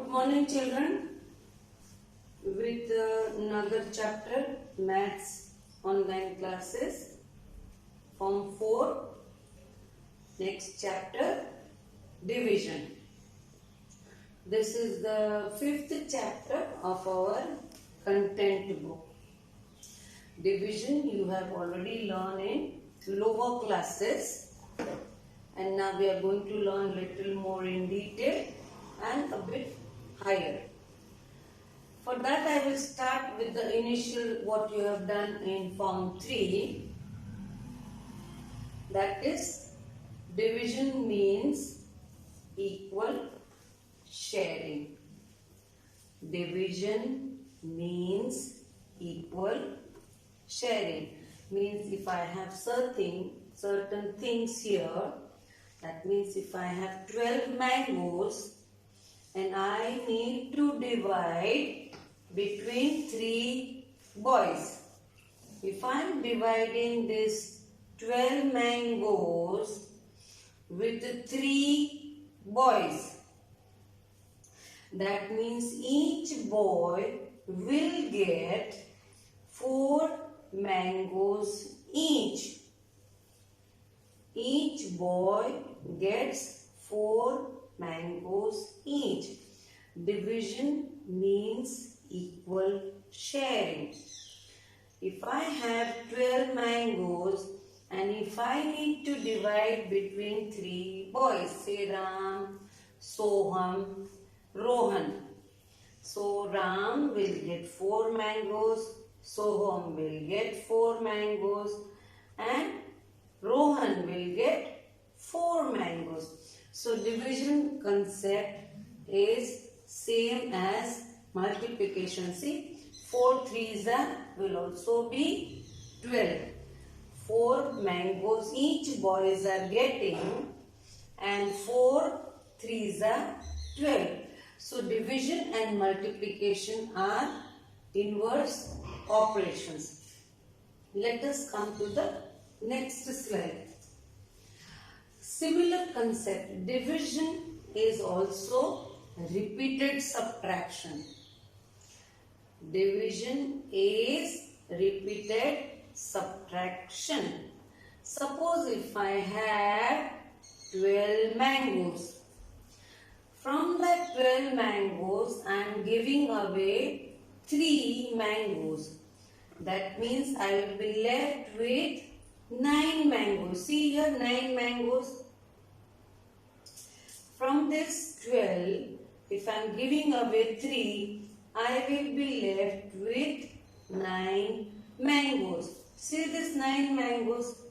Good morning, children. With another chapter, Maths online classes, Form 4. Next chapter, Division. This is the 5th chapter of our content book. Division you have already learned in lower classes, and now we are going to learn little more in detail and a bit higher. For that I will start with the initial what you have done in Form 3. That is, division means equal sharing. Division means equal sharing. Means if I have certain things here, that means if I have 12 mangoes and I need to divide between 3 boys. If I am dividing this 12 mangoes with 3 boys, that means each boy will get 4 mangoes each. Each boy gets 4 mangoes each. Division means equal sharing. If I have 12 mangoes and if I need to divide between 3 boys, say Ram, Soham, Rohan. So Ram will get 4 mangoes, Soham will get 4 mangoes, and Rohan will get 4 mangoes. So division concept is same as multiplication. See, 4 3s will also be 12. 4 mangoes each boys are getting, and 4 3s are 12. So division and multiplication are inverse operations. Let us come to the next slide. Similar concept, division is also repeated subtraction. Division is repeated subtraction. Suppose if I have 12 mangoes. From that 12 mangoes, I am giving away 3 mangoes. That means I will be left with 9 mangoes. See here, 9 mangoes. From this 12, if I am giving away 3, I will be left with 9 mangoes. See this 9 mangoes.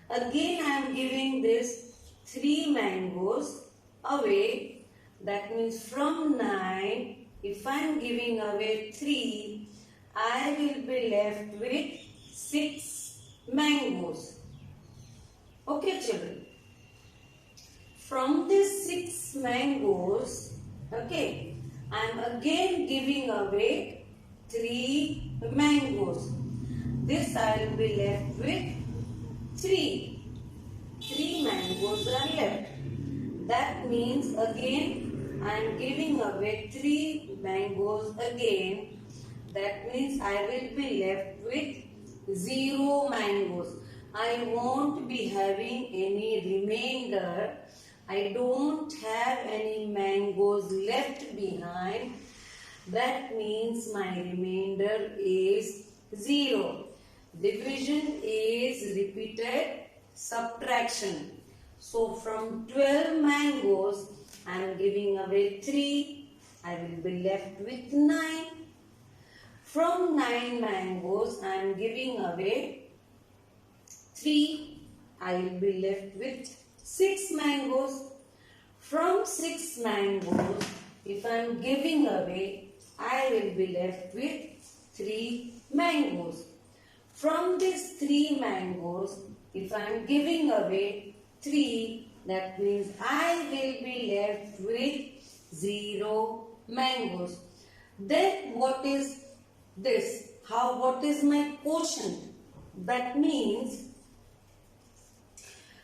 Again I am giving this 3 mangoes away. That means from 9, if I am giving away 3, I will be left with 6 mangoes. Okay, children. From these 6 mangoes, okay, I am again giving away 3 mangoes. This I will be left with 3. 3 mangoes are left. That means again I am giving away 3 mangoes again. That means I will be left with 0 mangoes. I won't be having any remainder. I don't have any mangoes left behind. That means my remainder is 0. Division is repeated subtraction. So from 12 mangoes, I am giving away 3. I will be left with 9. From 9 mangoes, I am giving away 3. I will be left with 6 mangoes. From 6 mangoes, if I am giving away, I will be left with 3 mangoes. From these 3 mangoes, if I am giving away 3, that means I will be left with 0 mangoes. Then what is this? What is my quotient? That means,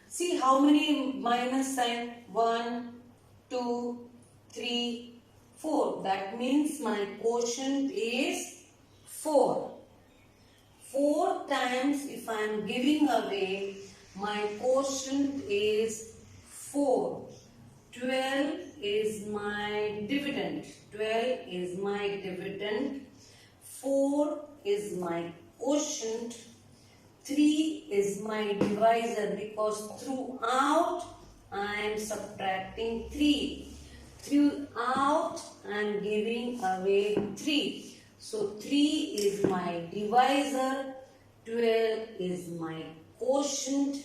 see how many minus sign? 1, 2, 3, 4. That means my quotient is 4. 4 times if I am giving away, my quotient is 4. 12 is my dividend. 12 is my dividend. 4 is my quotient. 3 is my divisor because throughout I am subtracting 3. Throughout I am giving away 3. So 3 is my divisor, 12 is my quotient,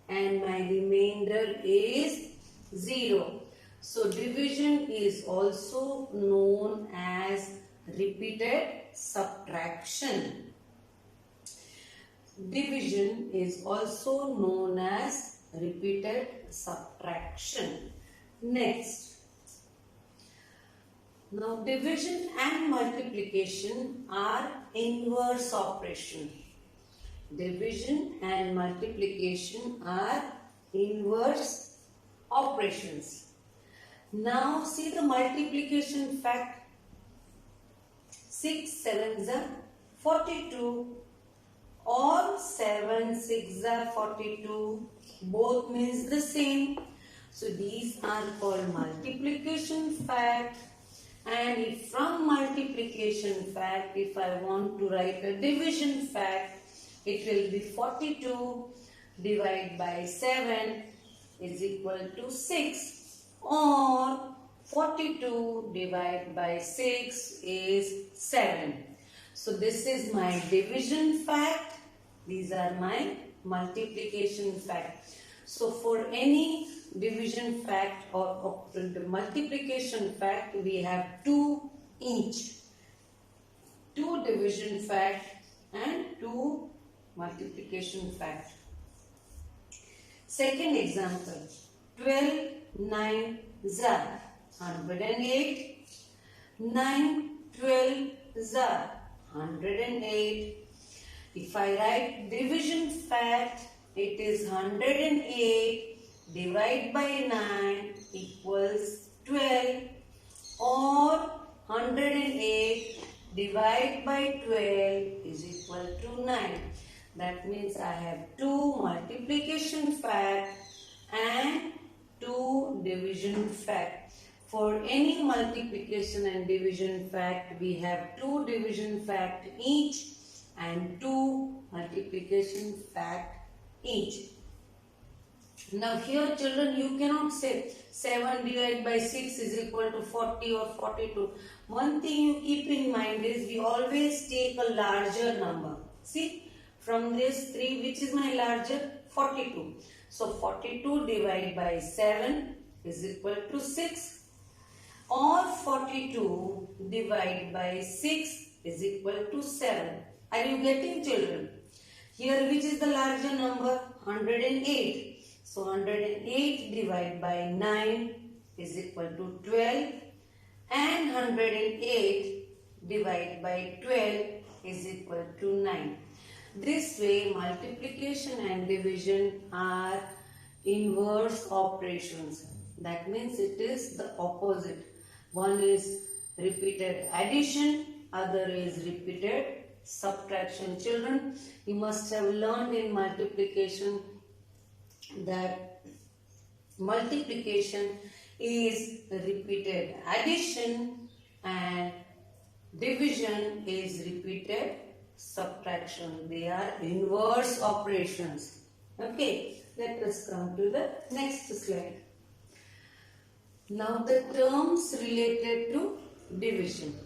and my remainder is 0. So division is also known as repeated subtraction. Division is also known as repeated subtraction. Next. Now division and multiplication are inverse operation. Division and multiplication are inverse operations. Now see the multiplication fact. 6 sevens are 42 or 7 6s are 42. Both means the same. So these are called multiplication fact. And if from multiplication fact, if I want to write a division fact, it will be 42 divided by 7 is equal to 6, or 42 divided by 6 is 7. So this is my division fact. These are my multiplication fact. So for any division fact or the multiplication fact, we have 2 each. 2 division fact and 2 multiplication fact. Second example, 12 9 are 108. 9 12 are 108. If I write division fact, it is 108 divided by 9 equals 12, or 108 divided by 12 is equal to 9. That means I have 2 multiplication fact and 2 division fact. For any multiplication and division fact, we have 2 division fact each and 2 multiplication fact each. Now here children, you cannot say 7 divided by 6 is equal to 40 or 42. One thing you keep in mind is we always take a larger number. See, from this 3, which is my larger? 42. So 42 divided by 7 is equal to 6, or 42 divided by 6 is equal to 7. Are you getting children? Here which is the larger number? 108. So 108 divided by 9 is equal to 12, and 108 divided by 12 is equal to 9. This way multiplication and division are inverse operations. That means it is the opposite. One is repeated addition, other is repeated subtraction. Children, you must have learned in multiplication that multiplication is repeated addition and division is repeated subtraction. They are inverse operations. Okay, let us come to the next slide. Now the terms related to division.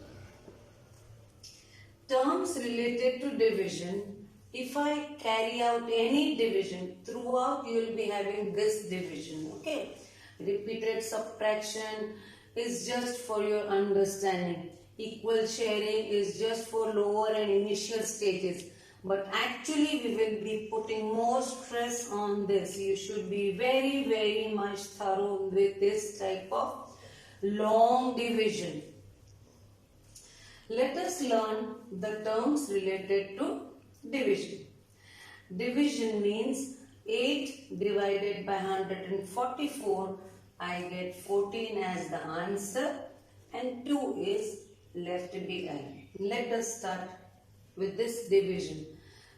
Terms related to division. If I carry out any division, throughout you will be having this division. Okay. Repeated subtraction is just for your understanding. Equal sharing is just for lower and initial stages. But actually we will be putting more stress on this. You should be very, very much thorough with this type of long division. Let us learn the terms related to division. Division means 8 divided by 144. I get 14 as the answer. and 2 is left behind. Let us start with this division.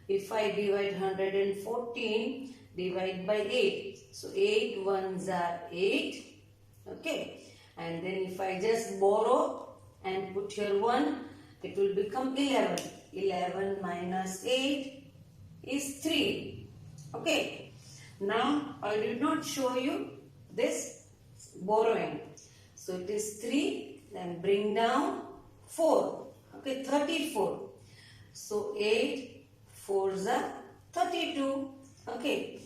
If I divide 114, divide by 8. So 8 ones are 8. Okay. And then if I just borrow and put here 1, it will become 11. 11 minus 8 is 3. Okay. Now I did not show you this borrowing. So it is 3, then bring down 4. Okay, 34. So 8 4s are 32. Okay,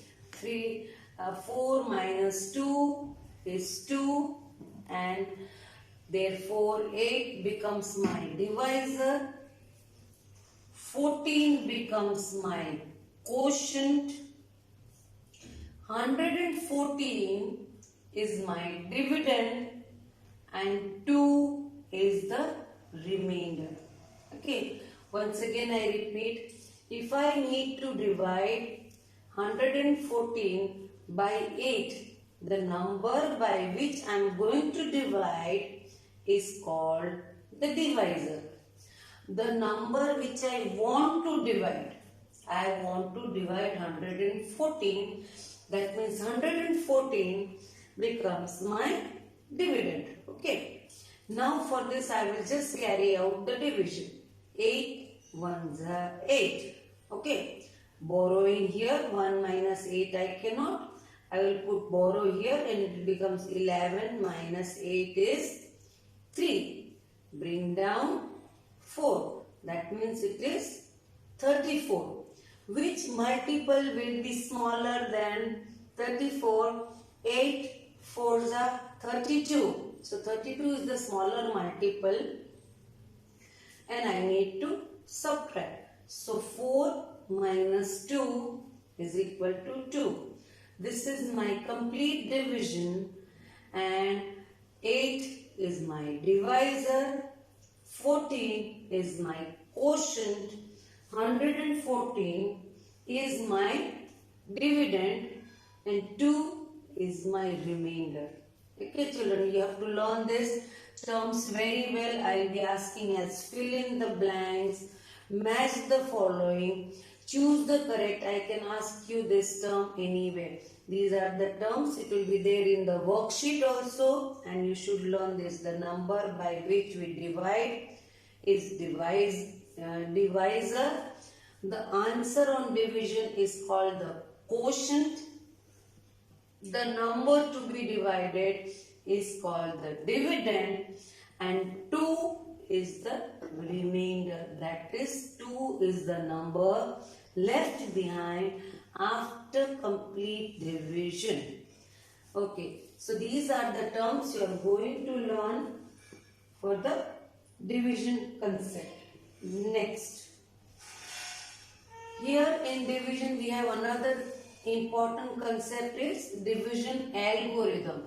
4 minus 2 is 2, and therefore 8 becomes my divisor. 14 becomes my quotient. 114 is my dividend, and 2 is the remainder. Okay, once again I repeat, if I need to divide 114 by 8, the number by which I am going to divide is called the divisor. The number which I want to divide, I want to divide 114. That means 114 becomes my dividend. Okay. Now for this I will just carry out the division. 8 ones are 8. Okay. Borrowing here 1 minus 8 I cannot. I will put borrow here and it becomes 11 minus 8 is 3. Bring down 4. That means it is 34. Which multiple will be smaller than 34? 8 4s are 32. So 32 is the smaller multiple and I need to subtract. So 4 minus 2 is equal to 2. This is my complete division, and 8 is my divisor, 14 is my quotient, 114 is my dividend, and 2 is my remainder. Okay children, you have to learn these terms very well. I will be asking as fill in the blanks, match the following, choose the correct. I can ask you this term anywhere. These are the terms. It will be there in the worksheet also, and you should learn this. The number by which we divide is divisor. The answer on division is called the quotient. The number to be divided is called the dividend, and 2 is the remainder. That is, 2 is the number left behind after complete division. Okay, so these are the terms you are going to learn for the division concept. Next, here in division we have another important concept is division algorithm.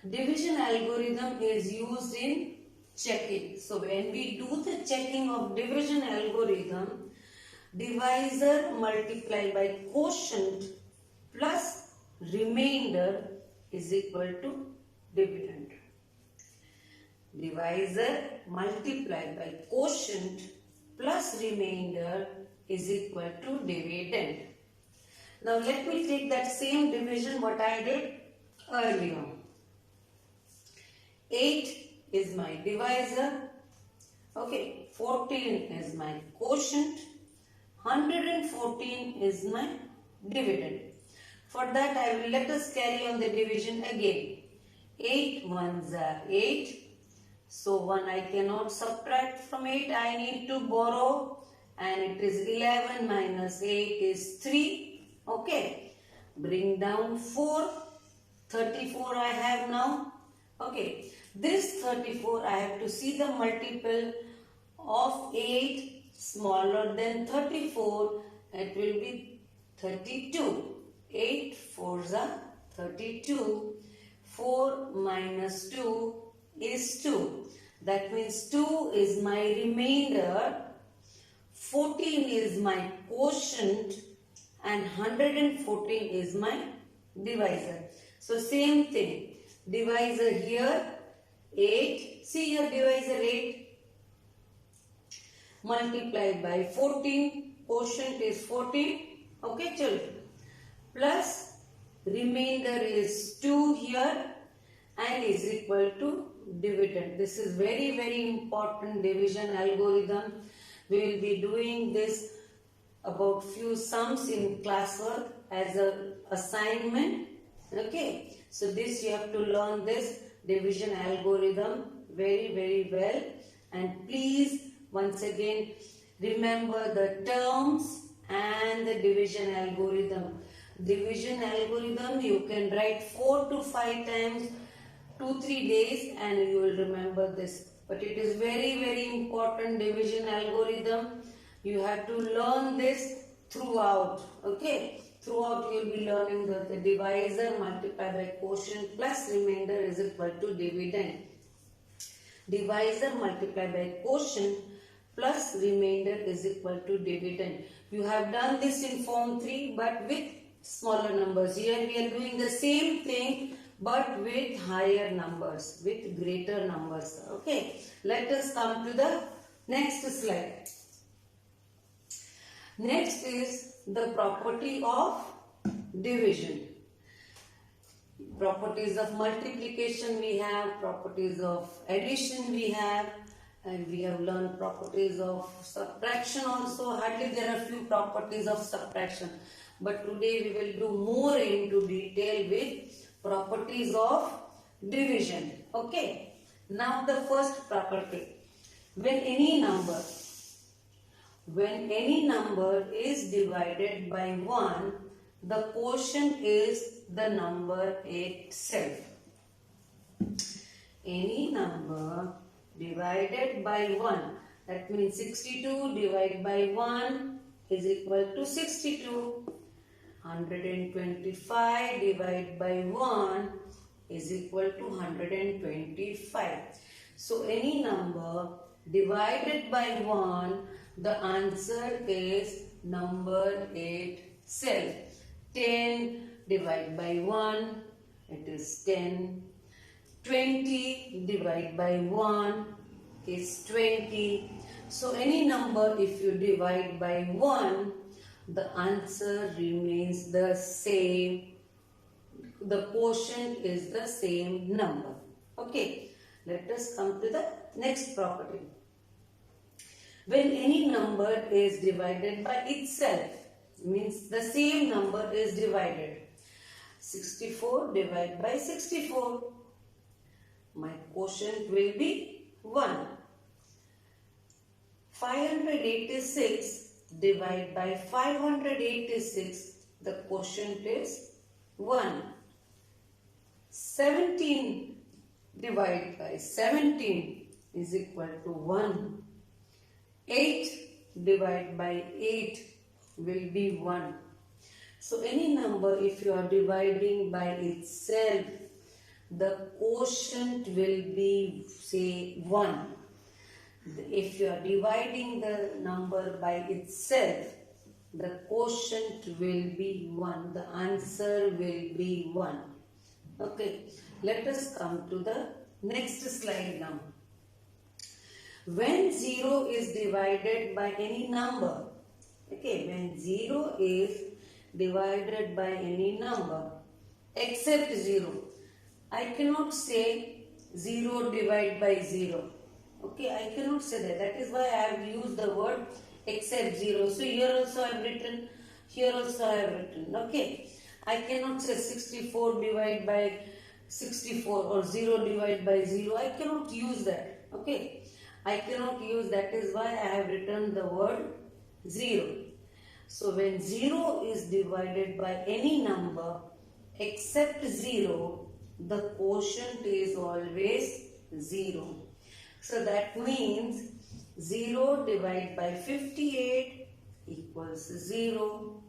Division algorithm is used in checking. So when we do the checking of division algorithm, divisor multiplied by quotient plus remainder is equal to dividend. Divisor multiplied by quotient plus remainder is equal to dividend. Now let me take that same division what I did earlier. 8 is my divisor. Okay, 14 is my quotient. 114 is my dividend. For that I will let us carry on the division again. 8 ones are 8. So 1 I cannot subtract from 8. I need to borrow, and it is 11 minus 8 is 3. Okay, bring down 4. 34 I have now. Okay, this 34 I have to see the multiple of 8 smaller than 34. It will be 32. 8 4s are 32. 4 minus 2 is 2. That means 2 is my remainder, 14 is my quotient, and 114 is my divisor. So same thing, divisor here 8. See your divisor 8. Multiplied by 14. Quotient is 14. Okay, children. Plus remainder is 2 here and is equal to dividend. This is very, very important division algorithm. We will be doing this about few sums in classwork as a assignment. Okay, so this you have to learn this division algorithm very, very well, and please once again remember the terms and the division algorithm. Division algorithm you can write 4 to 5 times, 2-3 days, and you will remember this. But it is very, very important division algorithm. You have to learn this throughout. Okay, throughout you will be learning the divisor multiplied by quotient plus remainder is equal to dividend. Divisor multiplied by quotient plus remainder is equal to dividend. You have done this in form 3 but with smaller numbers. Here we are doing the same thing but with higher numbers, with greater numbers. Okay, let us come to the next slide. Next is the property of division. Properties of multiplication we have, properties of addition we have, and we have learned properties of subtraction also. Hardly there are few properties of subtraction, but today we will do more into detail with properties of division. Okay, now the first property. When any number is divided by 1, the quotient is the number itself. Any number divided by 1, that means 62 divided by 1 is equal to 62. 125 divided by 1 is equal to 125. So any number divided by 1, the answer is number itself. 10 divided by 1, it is 10. 20 divided by 1 is 20. So any number if you divide by 1, the answer remains the same. The quotient is the same number. Okay, let us come to the next property. When any number is divided by itself, means the same number is divided. 64 divided by 64. My quotient will be 1. 586 divided by 586, the quotient is 1. 17 divided by 17 is equal to 1. 8 divided by 8 will be 1. So any number if you are dividing by itself, the quotient will be say 1. If you are dividing the number by itself, the quotient will be 1. The answer will be 1. Okay, let us come to the next slide now. When 0 is divided by any number, okay, when 0 is divided by any number except 0, I cannot say 0 divided by 0. Okay, I cannot say that. That is why I have used the word except 0. So here also I have written, here also I have written. Okay, I cannot say 64 divided by 64 or 0 divided by 0. I cannot use that. Okay, I cannot use, that is why I have written the word 0. So when 0 is divided by any number except 0, the quotient is always 0. So that means 0 divided by 58 equals 0.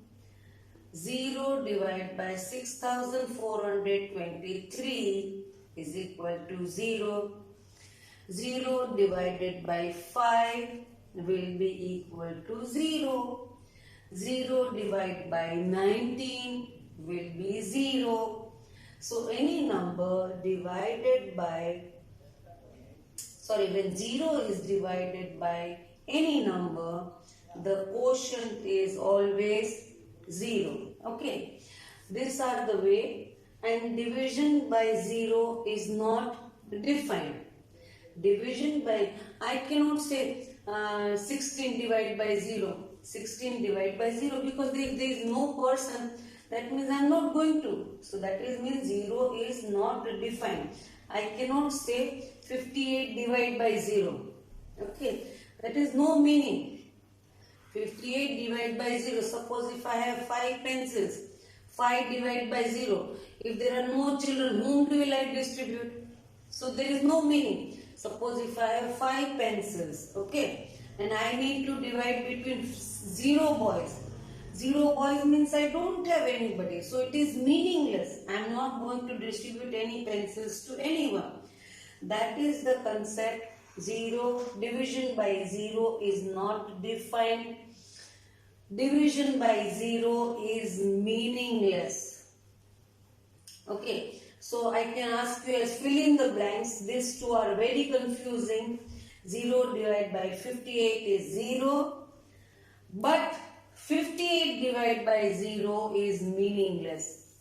0 divided by 6423 is equal to 0. 0 divided by 5 will be equal to 0. 0 divided by 19 will be 0. So any number divided by when 0 is divided by any number, the quotient is always 0. Okay, these are the way, and division by 0 is not defined. Division by, I cannot say 16 divided by 0. 16 divided by 0, because if there is no person, that means I am not going to. So that is means 0 is not defined. I cannot say 58 divided by 0. Okay, that is no meaning. 58 divided by 0. Suppose if I have 5 pencils, 5 divided by 0. If there are no children, whom will I distribute? So there is no meaning. Suppose if I have 5 pencils, okay, and I need to divide between 0 boys. 0 boys means I don't have anybody. So it is meaningless. I am not going to distribute any pencils to anyone. That is the concept. 0, division by 0 is not defined. Division by 0 is meaningless. Okay, so I can ask you as fill in the blanks. These two are very confusing. 0 divided by 58 is 0, but 58 divided by 0 is meaningless.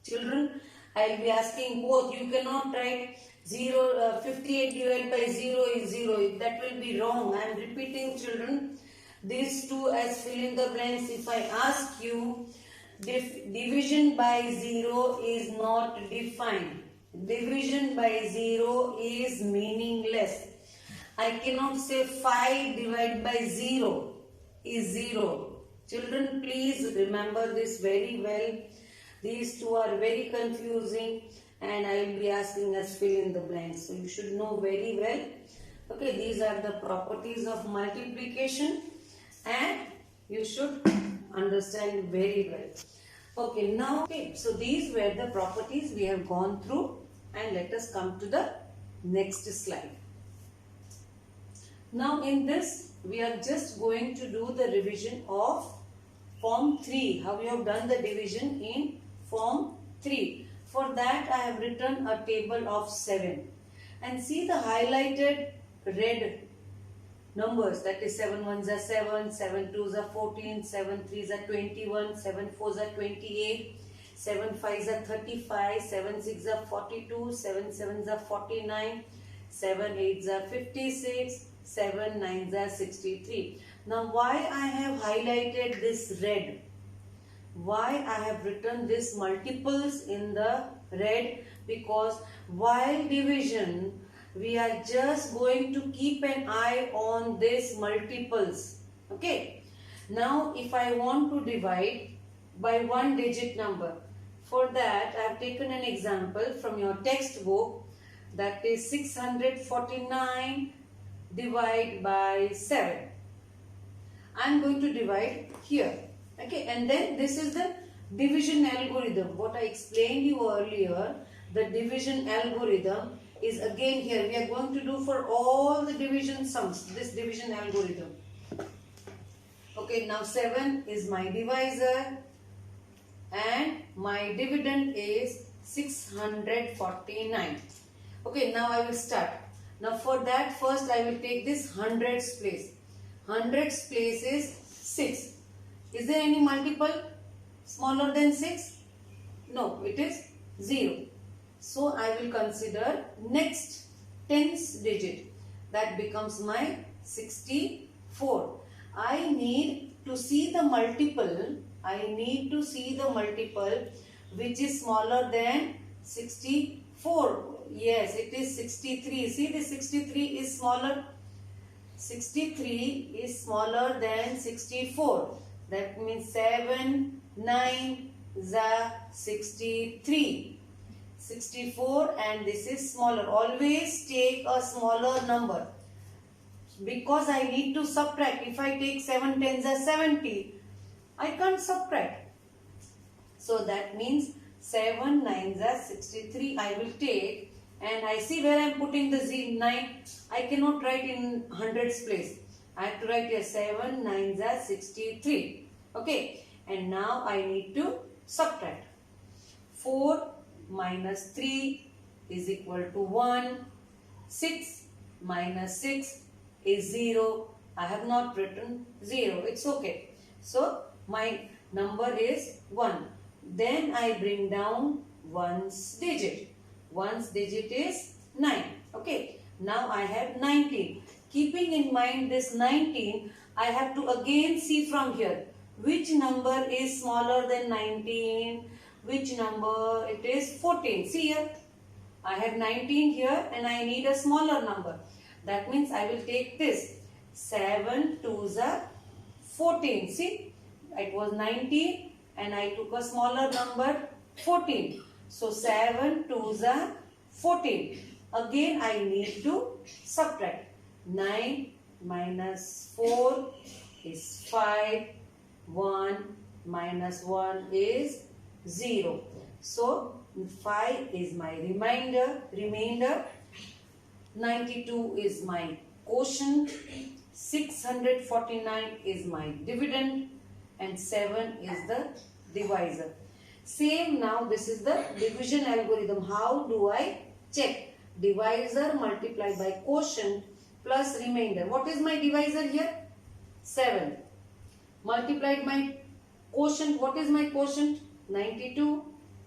Children, I will be asking both. You cannot write 58 divided by 0 is 0. That will be wrong. I am repeating, children. These two as fill in the blanks. If I ask you, division by 0 is not defined. Division by 0 is meaningless. I cannot say 5 divided by 0 is 0. Children, please remember this very well. These two are very confusing, and I will be asking us fill in the blanks. So you should know very well. Okay, these are the properties of multiplication, and you should understand very well. Okay, now, so these were the properties we have gone through, and let us come to the next slide. Now in this, we are just going to do the revision of Form 3. How we have done the division in Form 3. For that, I have written a table of 7. And see the highlighted red numbers, that is 7 ones are 7, 7 twos are 14, 7 threes are 21, 7 fours are 28, 7 fives are 35, 7 sixes are 42, 7 sevens are 49, 7 eights are 56, 7 nines are 63. Now why I have highlighted this red? Why I have written this multiples in the red? Because while division, we are just going to keep an eye on this multiples. Okay. Now if I want to divide by one digit number, for that I have taken an example from your textbook, that is 649 divide by 7. I am going to divide here. Okay, and then this is the division algorithm. What I explained you earlier, the division algorithm is again here. We are going to do for all the division sums, this division algorithm. Okay, now 7 is my divisor and my dividend is 649. Okay, now I will start. Now for that, first I will take this hundreds place. Hundreds place is 6. Is there any multiple smaller than 6? No, it is 0. So I will consider next tens digit. That becomes my 64. I need to see the multiple. Which is smaller than 64. Yes, it is 63. See, the 63 is smaller. 63 is smaller than 64. That means 7, 9 is 63. 64 and this is smaller. Always take a smaller number. Because I need to subtract. If I take 7 tens are 70, I can't subtract. So that means 7 nines are 63 I will take. And I see where I am putting the 9. I cannot write in hundreds place. I have to write here 7 nines are 63. Okay. And now I need to subtract. 4 minus 3 is equal to 1. 6 minus 6 is 0. I have not written 0. It's okay. So my number is 1. Then I bring down one's digit. One's digit is 9. Okay. Now I have 19. Keeping in mind this 19, I have to again see from here which number is smaller than 19. Which number? It is 14. See here. I have 19 here and I need a smaller number. That means I will take this. 7 2s are 14. See, it was 19 and I took a smaller number 14. So 7 2s are 14. Again I need to subtract. 9 minus 4 is 5. 1 minus 1 is 0. So 5 is my remainder. 92 is my quotient. 649 is my dividend. And 7 is the divisor. Same now, this is the division algorithm. How do I check? Divisor multiplied by quotient plus remainder. What is my divisor here? 7. Multiplied my quotient. What is my quotient? 92.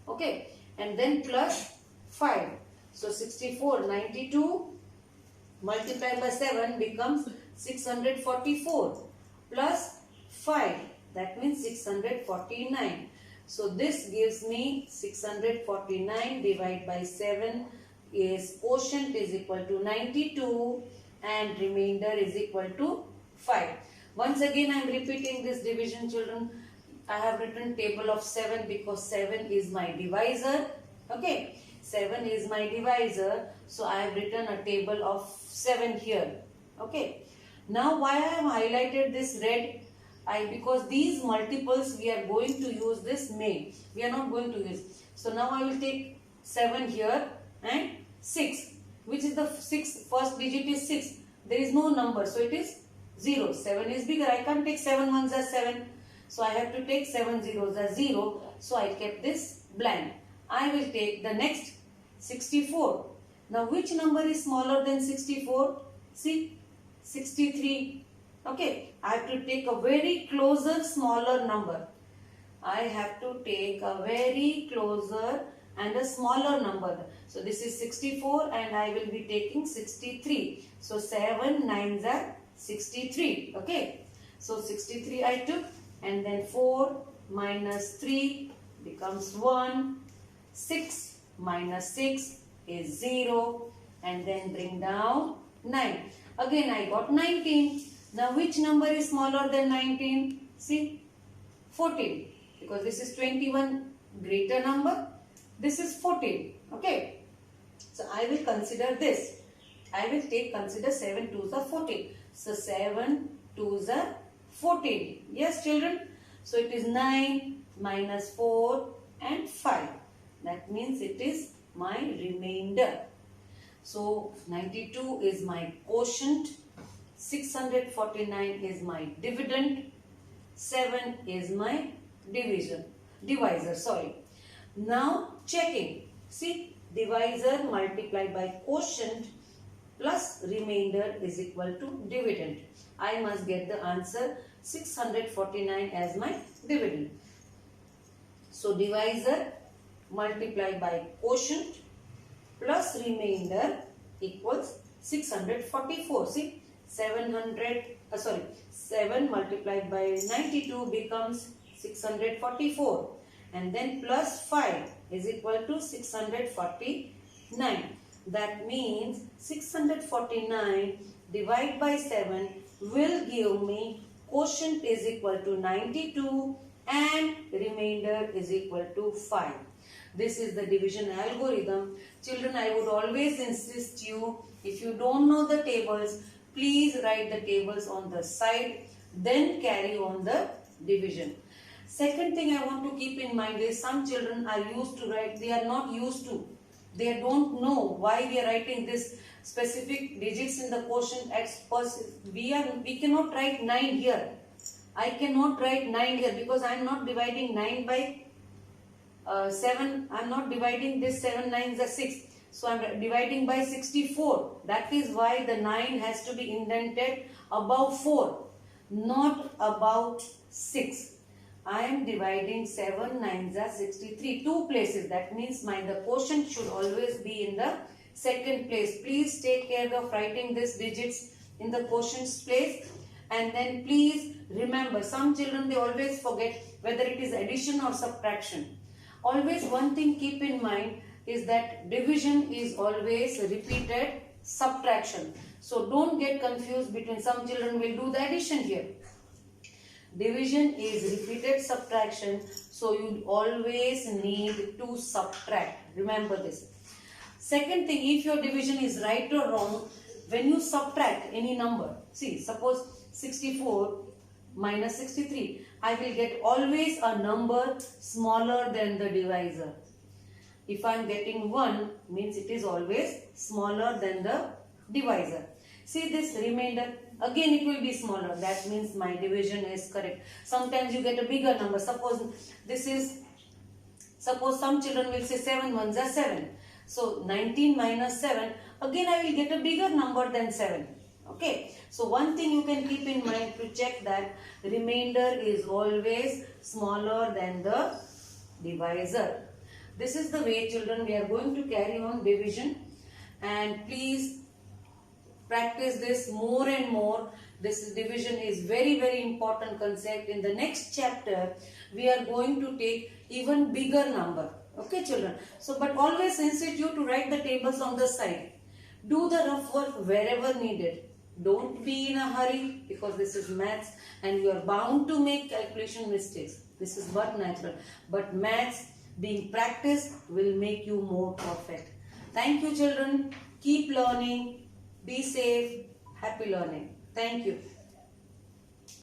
Okay. And then plus 5. So 64. 92 multiplied by 7 becomes 644. Plus 5. That means 649. So this gives me 649 divided by 7 is quotient is equal to 92 and remainder is equal to 5. Once again I am repeating this division, children. I have written table of 7 because 7 is my divisor. Okay, 7 is my divisor. So I have written a table of 7 here. Okay. Now why I have highlighted this red? Because these multiples we are going to use this may. We are not going to use. So now I will take 7 here and 6. Which is the 6? First digit is 6. There is no number. So it is 0. 7 is bigger. I can't take 7 ones as 7. So I have to take 7 zeros as 0. So I kept this blank. I will take the next 64. Now which number is smaller than 64? See, 63. Okay, I have to take a very closer smaller number. I have to take a very closer and a smaller number. So this is 64 and I will be taking 63. So 7 9s are 63. Okay, so 63 I took and then 4 minus 3 becomes 1. 6 minus 6 is 0 and then bring down 9. Again I got 19. Now which number is smaller than 19? See, 14. Because this is 21 greater number. This is 14. Okay. So I will consider this. I will consider 7 2s are 14. So 7 2s are 14. Yes, children. So it is 9 minus 4 and 5. That means it is my remainder. So 92 is my quotient. 649 is my dividend. 7 is my divisor. Sorry. Now checking. See, divisor multiplied by quotient plus remainder is equal to dividend. I must get the answer 649 as my dividend. So divisor multiplied by quotient plus remainder equals 644. See, 7 multiplied by 92 becomes 644 and then plus 5 is equal to 649. That means 649 divided by 7 will give me quotient is equal to 92 and remainder is equal to 5. This is the division algorithm. Children, I would always insist you, if you don't know the tables, please write the tables on the side, then carry on the division. Second thing I want to keep in mind is some children are used to write, they are not used to. They don't know why we are writing this specific digits in the quotient. We cannot write 9 here. I cannot write 9 here because I am not dividing 9 by 7. I am not dividing this 7 9s are 6. So I'm dividing by 64. That is why the 9 has to be indented above 4, not about 6. I am dividing 7 9s are 63. 2 places. That means the quotient should always be in the second place. Please take care of writing these digits in the quotients place. And then please remember, some children, they always forget whether it is addition or subtraction. Always one thing keep in mind is that division is always repeated subtraction. So don't get confused between, some children will do the addition here. Division is repeated subtraction, so you always need to subtract. Remember this. Second thing, if your division is right or wrong, when you subtract any number, see, suppose 64 minus 63, I will get always a number smaller than the divisor. If I am getting 1, means it is always smaller than the divisor. See this remainder, again it will be smaller. That means my division is correct. Sometimes you get a bigger number. Suppose some children will say 7 ones are 7. So 19 minus 7, again I will get a bigger number than 7. Okay. So one thing you can keep in mind to check that remainder is always smaller than the divisor. This is the way, children, we are going to carry on division, and please practice this more and more. This division is very, very important concept. In the next chapter, we are going to take even bigger number. Okay, children. So, but always insist you to write the tables on the side. Do the rough work wherever needed. Don't be in a hurry, because this is maths and you are bound to make calculation mistakes. This is but natural. But maths being practiced will make you more perfect. Thank you, children. Keep learning. Be safe. Happy learning. Thank you.